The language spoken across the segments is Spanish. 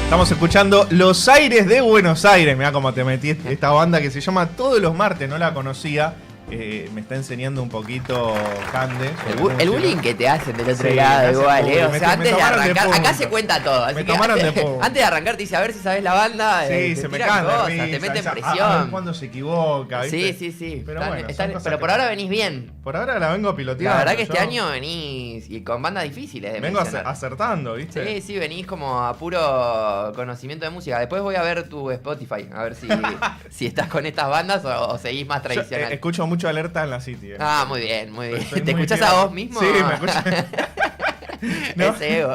Estamos escuchando Los Aires de Buenos Aires. Mirá cómo te metí esta banda que se llama Todos los Martes, no la conocía. Me está enseñando un poquito Cande. El bullying que te hacen del otro Sí, lado, me igual, hacen O bullying. sea, antes de arrancar, acá punta. se cuenta todo. Así Me que tomaron antes, de punta. antes de arrancar te dice a ver si sabes la banda. Sí, te se me tiran caen de cosas, risa, te meten a ver presión. cuándo se equivoca, ¿viste? Sí. Pero bueno, pero por ahora venís bien. Por ahora la vengo piloteando. La verdad que este yo año venís y con bandas difíciles de vengo mencionar. acertando, ¿viste? Sí, venís como a puro conocimiento de música. Después voy a ver tu Spotify, a ver si estás con estas bandas o seguís más tradicional. Yo, escucho mucho Alerta en la City. Ah, muy bien, muy bien. Estoy ¿Te muy escuchás bien. a vos mismo? Sí, me escucho. ¿No? Ese ego.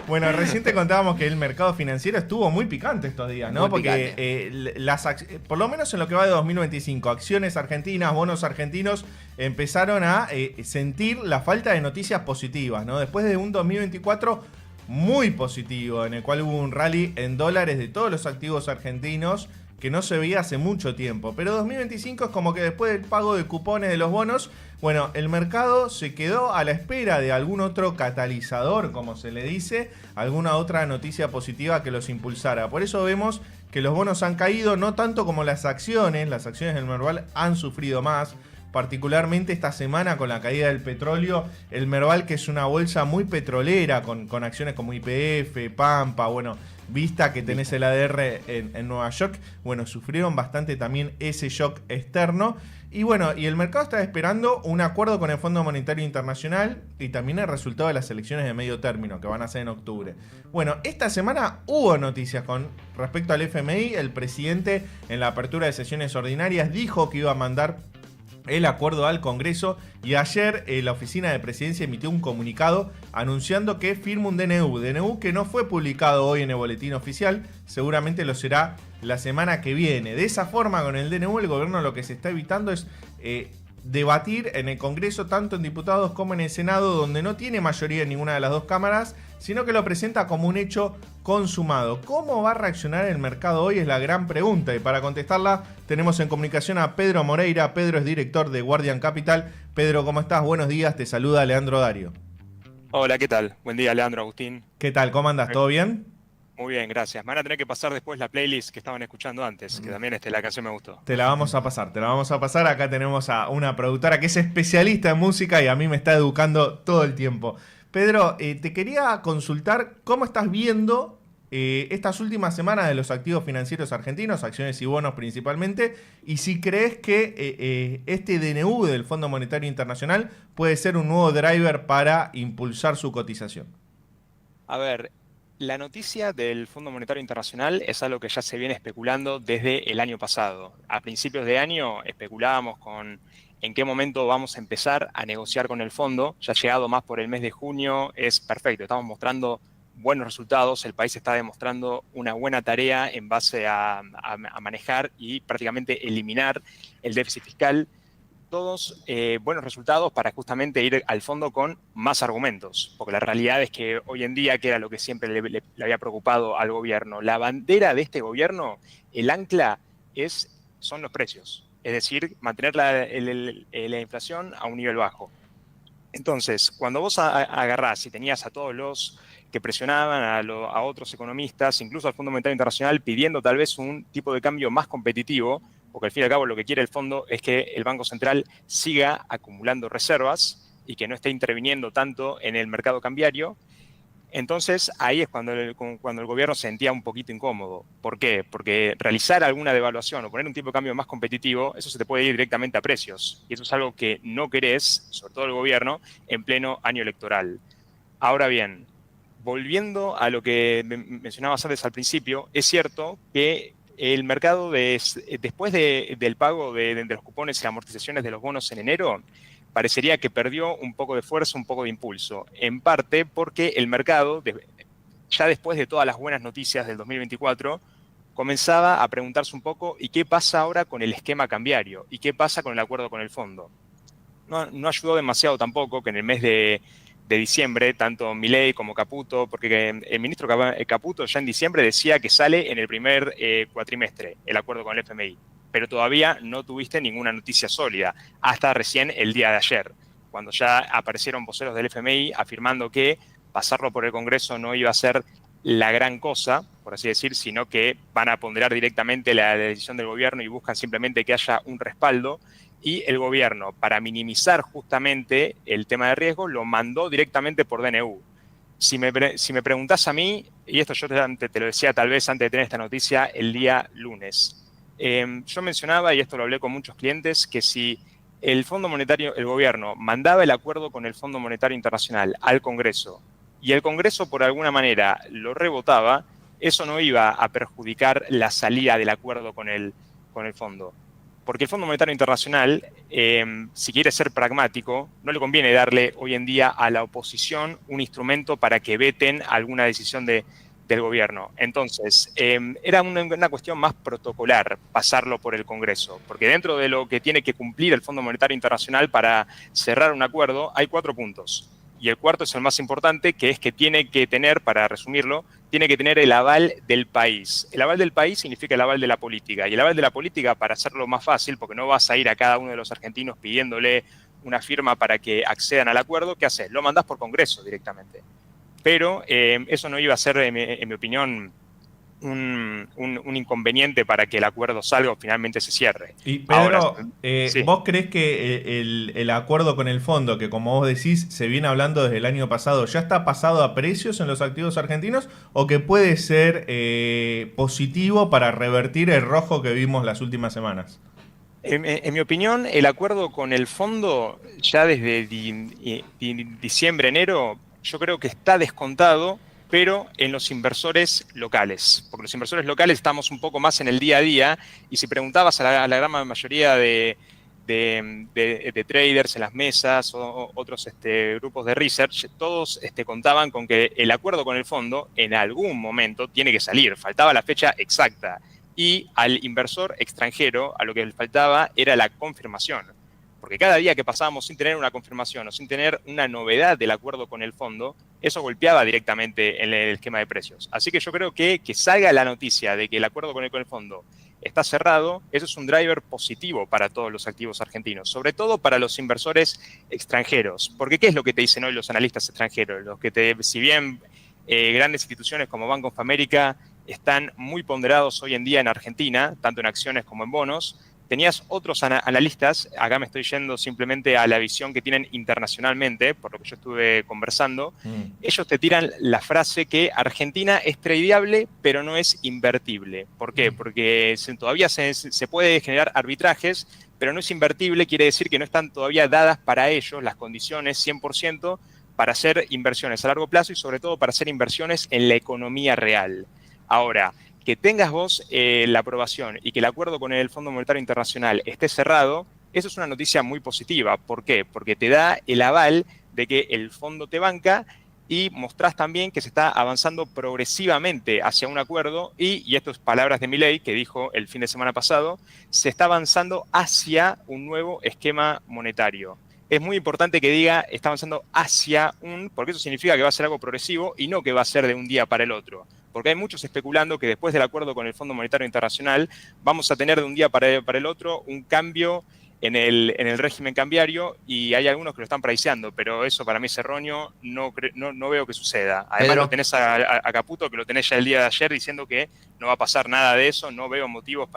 Bueno, recién te contábamos que el mercado financiero estuvo muy picante estos días, ¿no? Muy Porque por lo menos en lo que va de 2025, acciones argentinas, bonos argentinos empezaron a sentir la falta de noticias positivas, ¿no? Después de un 2024 muy positivo, en el cual hubo un rally en dólares de todos los activos argentinos que no se veía hace mucho tiempo. Pero 2025 es como que después del pago de cupones de los bonos, bueno, el mercado se quedó a la espera de algún otro catalizador, como se le dice, alguna otra noticia positiva que los impulsara. Por eso vemos que los bonos han caído, no tanto como las acciones del Merval han sufrido más. Particularmente esta semana con la caída del petróleo, el Merval, que es una bolsa muy petrolera, con acciones como YPF, Pampa, bueno, Vista, que tenés el ADR en Nueva York, bueno, sufrieron bastante también ese shock externo. Y bueno, y el mercado está esperando un acuerdo con el Fondo Monetario Internacional y también el resultado de las elecciones de medio término, que van a ser en octubre. Bueno, esta semana hubo noticias con respecto al FMI. El presidente, en la apertura de sesiones ordinarias, dijo que iba a mandar el acuerdo al Congreso, y ayer la oficina de presidencia emitió un comunicado anunciando que firma un DNU que no fue publicado hoy en el boletín oficial, seguramente lo será la semana que viene. De esa forma, con el DNU, el gobierno lo que se está evitando es debatir en el Congreso, tanto en diputados como en el Senado, donde no tiene mayoría en ninguna de las dos cámaras, sino que lo presenta como un hecho consumado. ¿Cómo va a reaccionar el mercado hoy? Es la gran pregunta, y para contestarla tenemos en comunicación a Pedro Moreira. Pedro es director de Guardian Capital. Pedro, ¿cómo estás? Buenos días, te saluda Leandro Dario. Hola, ¿qué tal? Buen día, Leandro, Agustín. ¿Qué tal? ¿Cómo andas? ¿Todo bien? Muy bien, gracias. Me van a tener que pasar después la playlist que estaban escuchando antes, que también la canción me gustó. Te la vamos a pasar. Acá tenemos a una productora que es especialista en música y a mí me está educando todo el tiempo. Pedro, te quería consultar cómo estás viendo estas últimas semanas de los activos financieros argentinos, acciones y bonos principalmente, y si crees que este DNU del Fondo Monetario Internacional puede ser un nuevo driver para impulsar su cotización. A ver, la noticia del Fondo Monetario Internacional es algo que ya se viene especulando desde el año pasado. A principios de año especulábamos con en qué momento vamos a empezar a negociar con el fondo. Ya ha llegado más por el mes de junio, es perfecto. Estamos mostrando buenos resultados, el país está demostrando una buena tarea en base a manejar y prácticamente eliminar el déficit fiscal. Todos buenos resultados para justamente ir al fondo con más argumentos, porque la realidad es que hoy en día, que era lo que siempre le había preocupado al gobierno, la bandera de este gobierno, el ancla son los precios, es decir, mantener la inflación a un nivel bajo. Entonces, cuando vos agarrás y tenías a todos los que presionaban a otros economistas, incluso al Fondo Monetario Internacional, pidiendo tal vez un tipo de cambio más competitivo, porque al fin y al cabo lo que quiere el fondo es que el Banco Central siga acumulando reservas y que no esté interviniendo tanto en el mercado cambiario. Entonces ahí es cuando el gobierno se sentía un poquito incómodo. ¿Por qué? Porque realizar alguna devaluación o poner un tipo de cambio más competitivo, eso se te puede ir directamente a precios. Y eso es algo que no querés, sobre todo el gobierno, en pleno año electoral. Ahora bien, volviendo a lo que mencionabas antes al principio, es cierto que el mercado, después del pago de los cupones y las amortizaciones de los bonos en enero, parecería que perdió un poco de fuerza, un poco de impulso. En parte porque el mercado, ya después de todas las buenas noticias del 2024, comenzaba a preguntarse un poco, ¿y qué pasa ahora con el esquema cambiario? ¿Y qué pasa con el acuerdo con el fondo? No ayudó demasiado tampoco que en el mes de diciembre, tanto Milei como Caputo, porque el ministro Caputo ya en diciembre decía que sale en el primer cuatrimestre el acuerdo con el FMI, pero todavía no tuviste ninguna noticia sólida, hasta recién el día de ayer, cuando ya aparecieron voceros del FMI afirmando que pasarlo por el Congreso no iba a ser la gran cosa, por así decir, sino que van a ponderar directamente la decisión del gobierno y buscan simplemente que haya un respaldo. Y el gobierno, para minimizar justamente el tema de riesgo, lo mandó directamente por DNU. Si me preguntás a mí, y esto yo te lo decía tal vez antes de tener esta noticia el día lunes, yo mencionaba, y esto lo hablé con muchos clientes, que si el Fondo Monetario, el gobierno, mandaba el acuerdo con el Fondo Monetario Internacional al Congreso y el Congreso por alguna manera lo rebotaba, eso no iba a perjudicar la salida del acuerdo con el fondo. Porque el Fondo Monetario Internacional, si quiere ser pragmático, no le conviene darle hoy en día a la oposición un instrumento para que veten alguna decisión del gobierno. Entonces, era una cuestión más protocolar pasarlo por el Congreso, porque dentro de lo que tiene que cumplir el Fondo Monetario Internacional para cerrar un acuerdo, hay 4 puntos. Y el cuarto es el más importante, que es que tiene que tener, para resumirlo, tiene que tener el aval del país. El aval del país significa el aval de la política. Y el aval de la política, para hacerlo más fácil, porque no vas a ir a cada uno de los argentinos pidiéndole una firma para que accedan al acuerdo, ¿qué haces? Lo mandás por Congreso directamente. Pero eso no iba a ser, en mi opinión, un inconveniente para que el acuerdo salga o finalmente se cierre. Y Pedro, Ahora, sí. ¿vos crees que el acuerdo con el fondo, que como vos decís, se viene hablando desde el año pasado, ya está pasado a precios en los activos argentinos o que puede ser positivo para revertir el rojo que vimos las últimas semanas? En mi opinión, el acuerdo con el fondo ya desde diciembre, enero, yo creo que está descontado, pero en los inversores locales. Porque los inversores locales estamos un poco más en el día a día y si preguntabas a la gran mayoría de traders en las mesas o otros grupos de research, todos contaban con que el acuerdo con el fondo en algún momento tiene que salir. Faltaba la fecha exacta. Y al inversor extranjero, a lo que le faltaba era la confirmación. Porque cada día que pasábamos sin tener una confirmación o sin tener una novedad del acuerdo con el fondo, eso golpeaba directamente en el esquema de precios. Así que yo creo que salga la noticia de que el acuerdo con el fondo está cerrado, eso es un driver positivo para todos los activos argentinos, sobre todo para los inversores extranjeros. Porque ¿qué es lo que te dicen hoy los analistas extranjeros? Si bien grandes instituciones como Bank of America están muy ponderados hoy en día en Argentina, tanto en acciones como en bonos, tenías otros analistas, acá me estoy yendo simplemente a la visión que tienen internacionalmente, por lo que yo estuve conversando, ellos te tiran la frase que Argentina es tradeable, pero no es invertible. ¿Por qué? Porque todavía se puede generar arbitrajes, pero no es invertible, quiere decir que no están todavía dadas para ellos las condiciones 100% para hacer inversiones a largo plazo y sobre todo para hacer inversiones en la economía real. Ahora, que tengas vos la aprobación y que el acuerdo con el Fondo Monetario Internacional esté cerrado, eso es una noticia muy positiva. ¿Por qué? Porque te da el aval de que el fondo te banca y mostrás también que se está avanzando progresivamente hacia un acuerdo y esto es palabras de Milei, que dijo el fin de semana pasado, se está avanzando hacia un nuevo esquema monetario. Es muy importante que diga está avanzando hacia porque eso significa que va a ser algo progresivo y no que va a ser de un día para el otro. Porque hay muchos especulando que después del acuerdo con el Fondo Monetario Internacional vamos a tener de un día para el otro un cambio en el régimen cambiario y hay algunos que lo están priceando, pero eso para mí es erróneo, no veo que suceda. Además Pedro, lo tenés a Caputo, que lo tenés ya el día de ayer diciendo que no va a pasar nada de eso, no veo motivos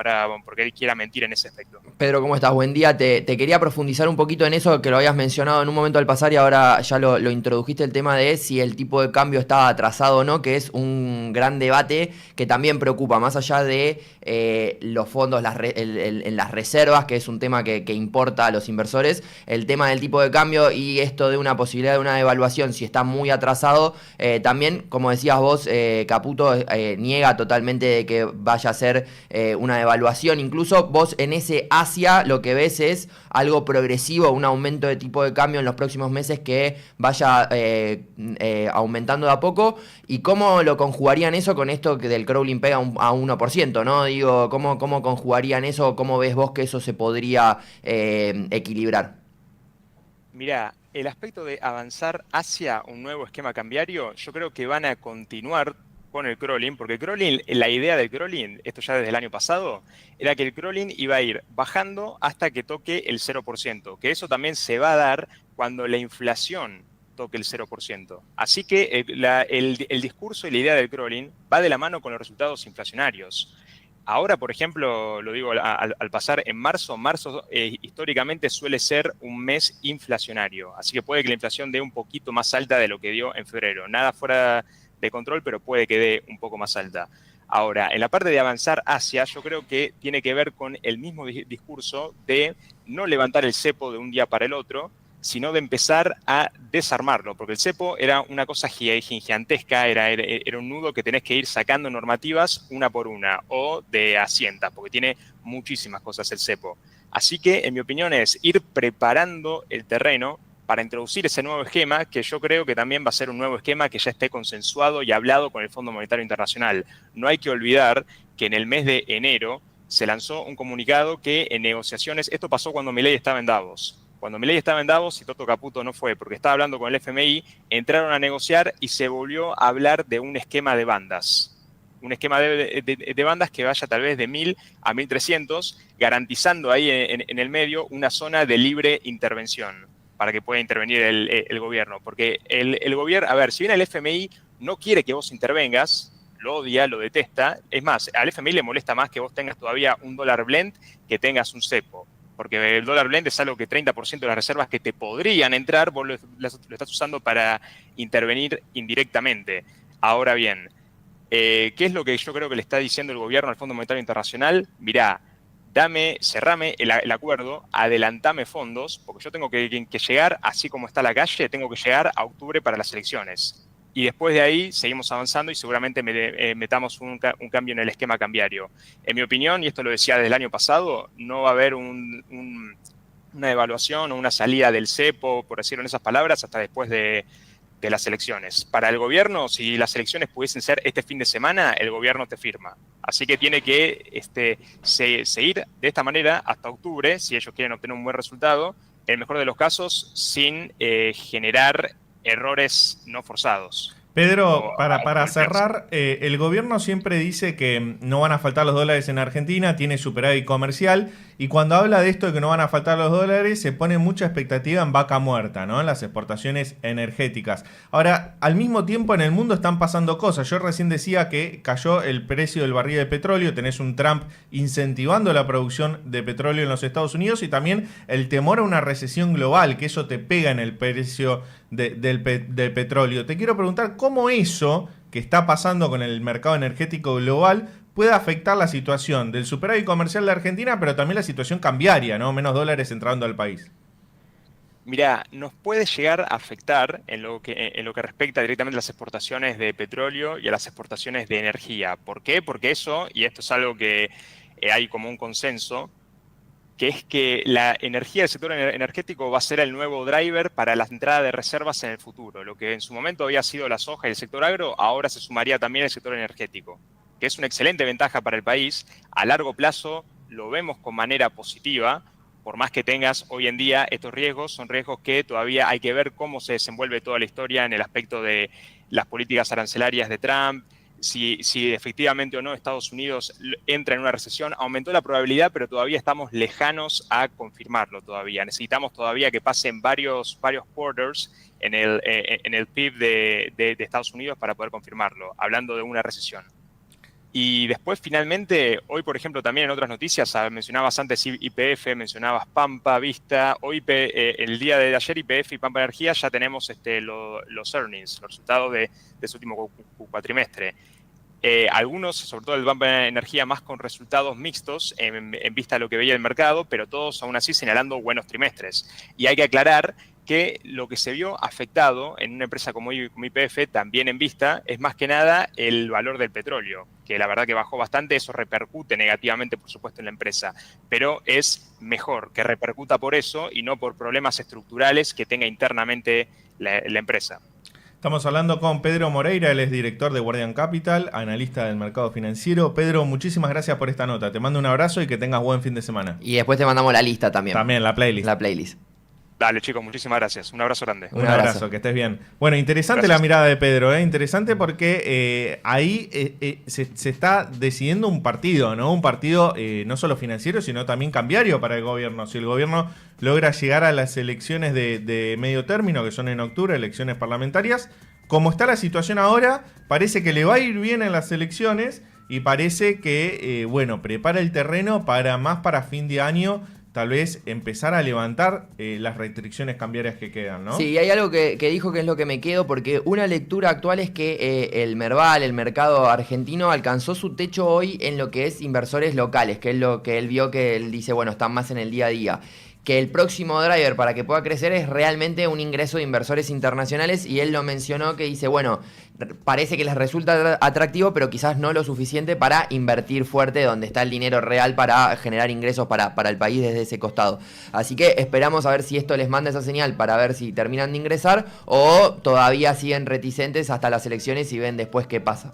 porque él quiera mentir en ese aspecto. Pedro, ¿cómo estás? Buen día. Te quería profundizar un poquito en eso que lo habías mencionado en un momento al pasar y ahora ya lo introdujiste el tema de si el tipo de cambio está atrasado o no, que es un gran debate que también preocupa, más allá de los fondos en las reservas, que es un tema que importa a los inversores, el tema del tipo de cambio y esto de una posibilidad de una devaluación, si está muy atrasado, también, como decías vos, Caputo niega totalmente de que vaya a ser una devaluación. Incluso vos en ese Asia lo que ves es algo progresivo, un aumento de tipo de cambio en los próximos meses que vaya aumentando de a poco. ¿Y cómo lo conjugarían eso con esto que del crawling pega a 1%, ¿no? Digo, ¿cómo conjugarían eso? ¿Cómo ves vos que eso se podría equilibrar? Mirá, el aspecto de avanzar hacia un nuevo esquema cambiario, yo creo que van a continuar con el crawling, porque el crawling, la idea del crawling, esto ya desde el año pasado, era que el crawling iba a ir bajando hasta que toque el 0%, que eso también se va a dar cuando la inflación toque el 0%. Así que el discurso y la idea del crawling va de la mano con los resultados inflacionarios. Ahora, por ejemplo, lo digo al pasar, en marzo históricamente suele ser un mes inflacionario, así que puede que la inflación dé un poquito más alta de lo que dio en febrero. Nada fuera de control, pero puede que dé un poco más alta. Ahora, en la parte de avanzar hacia, yo creo que tiene que ver con el mismo discurso de no levantar el cepo de un día para el otro, sino de empezar a desarmarlo, porque el cepo era una cosa gigantesca, era un nudo que tenés que ir sacando normativas una por una, o de asientas, porque tiene muchísimas cosas el cepo. Así que, en mi opinión, es ir preparando el terreno para introducir ese nuevo esquema, que yo creo que también va a ser un nuevo esquema que ya esté consensuado y hablado con el Fondo Monetario Internacional. No hay que olvidar que en el mes de enero se lanzó un comunicado que en negociaciones, esto pasó cuando Milei estaba en Davos. Cuando Milei estaba en Davos y Toto Caputo no fue, porque estaba hablando con el FMI, entraron a negociar y se volvió a hablar de un esquema de bandas. Un esquema de bandas que vaya tal vez de 1.000 a 1.300, garantizando ahí en el medio una zona de libre intervención para que pueda intervenir el gobierno. Porque el gobierno, a ver, si bien el FMI no quiere que vos intervengas, lo odia, lo detesta, es más, al FMI le molesta más que vos tengas todavía un dólar blend que tengas un cepo. Porque el dólar blend es algo que 30% de las reservas que te podrían entrar, vos lo estás usando para intervenir indirectamente. Ahora bien, ¿qué es lo que yo creo que le está diciendo el gobierno al Fondo Monetario Internacional? Mirá, cerrame el acuerdo, adelantame fondos, porque yo tengo que llegar, así como está la calle, tengo que llegar a octubre para las elecciones. Y después de ahí seguimos avanzando y seguramente metamos un cambio en el esquema cambiario. En mi opinión, y esto lo decía desde el año pasado, no va a haber una evaluación o una salida del cepo, por decirlo en esas palabras, hasta después de las elecciones. Para el gobierno, si las elecciones pudiesen ser este fin de semana, el gobierno te firma. Así que tiene que seguir de esta manera hasta octubre, si ellos quieren obtener un buen resultado, en el mejor de los casos, sin generar errores no forzados. Pedro, para cerrar, el gobierno siempre dice que no van a faltar los dólares en Argentina, tiene superávit comercial, y cuando habla de esto de que no van a faltar los dólares, se pone mucha expectativa en vaca muerta, ¿no? En las exportaciones energéticas. Ahora, al mismo tiempo en el mundo están pasando cosas. Yo recién decía que cayó el precio del barril de petróleo, tenés un Trump incentivando la producción de petróleo en los Estados Unidos y también el temor a una recesión global, que eso te pega en el precio del petróleo. Te quiero preguntar cómo eso que está pasando con el mercado energético global puede afectar la situación del superávit comercial de Argentina, pero también la situación cambiaria, ¿no? Menos dólares entrando al país. Mirá, nos puede llegar a afectar en lo que respecta directamente a las exportaciones de petróleo y a las exportaciones de energía. ¿Por qué? Porque eso, y esto es algo que hay como un consenso, que es que la energía del sector energético va a ser el nuevo driver para la entrada de reservas en el futuro. Lo que en su momento había sido la soja y el sector agro, ahora se sumaría también el sector energético, que es una excelente ventaja para el país. A largo plazo lo vemos con manera positiva, por más que tengas hoy en día estos riesgos, son riesgos que todavía hay que ver cómo se desenvuelve toda la historia en el aspecto de las políticas arancelarias de Trump, si efectivamente o no Estados Unidos entra en una recesión. Aumentó la probabilidad, pero todavía estamos lejanos a confirmarlo todavía. Necesitamos todavía que pasen varios quarters en el PIB de Estados Unidos para poder confirmarlo, hablando de una recesión. Y después, finalmente, hoy, por ejemplo, también en otras noticias, mencionabas antes YPF, mencionabas Pampa, Vista. Hoy, el día de ayer, YPF y Pampa Energía ya tenemos los earnings, los resultados de su último cuatrimestre. Algunos, sobre todo el Pampa Energía, más con resultados mixtos en vista de lo que veía el mercado, pero todos aún así señalando buenos trimestres. Y hay que aclarar que lo que se vio afectado en una empresa como YPF, también en Vista, es más que nada el valor del petróleo, que la verdad que bajó bastante. Eso repercute negativamente, por supuesto, en la empresa, pero es mejor que repercuta por eso y no por problemas estructurales que tenga internamente la empresa. Estamos hablando con Pedro Moreira, él es director de Guardian Capital, analista del mercado financiero. Pedro, muchísimas gracias por esta nota. Te mando un abrazo y que tengas buen fin de semana. Y después te mandamos la lista también. También, la playlist. La playlist. Dale, chicos, muchísimas gracias. Un abrazo grande. Un abrazo, que estés bien. Bueno, interesante Gracias. la mirada de Pedro, interesante porque ahí se está decidiendo un partido, ¿no? Un partido no solo financiero, sino también cambiario para el gobierno. Si el gobierno logra llegar a las elecciones de medio término, que son en octubre, elecciones parlamentarias, como está la situación ahora, parece que le va a ir bien en las elecciones y parece que, prepara el terreno para fin de año, tal vez empezar a levantar las restricciones cambiarias que quedan, ¿no? Sí, hay algo que dijo que es lo que me quedo, porque una lectura actual es que el Merval, el mercado argentino, alcanzó su techo hoy en lo que es inversores locales, que es lo que él vio, que él dice, bueno, están más en el día a día. Que el próximo driver para que pueda crecer es realmente un ingreso de inversores internacionales, y él lo mencionó, que dice, bueno, parece que les resulta atractivo, pero quizás no lo suficiente para invertir fuerte donde está el dinero real para generar ingresos para el país desde ese costado. Así que esperamos a ver si esto les manda esa señal para ver si terminan de ingresar o todavía siguen reticentes hasta las elecciones y ven después qué pasa.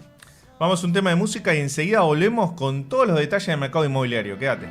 Vamos a un tema de música y enseguida volvemos con todos los detalles del mercado inmobiliario. Quédate.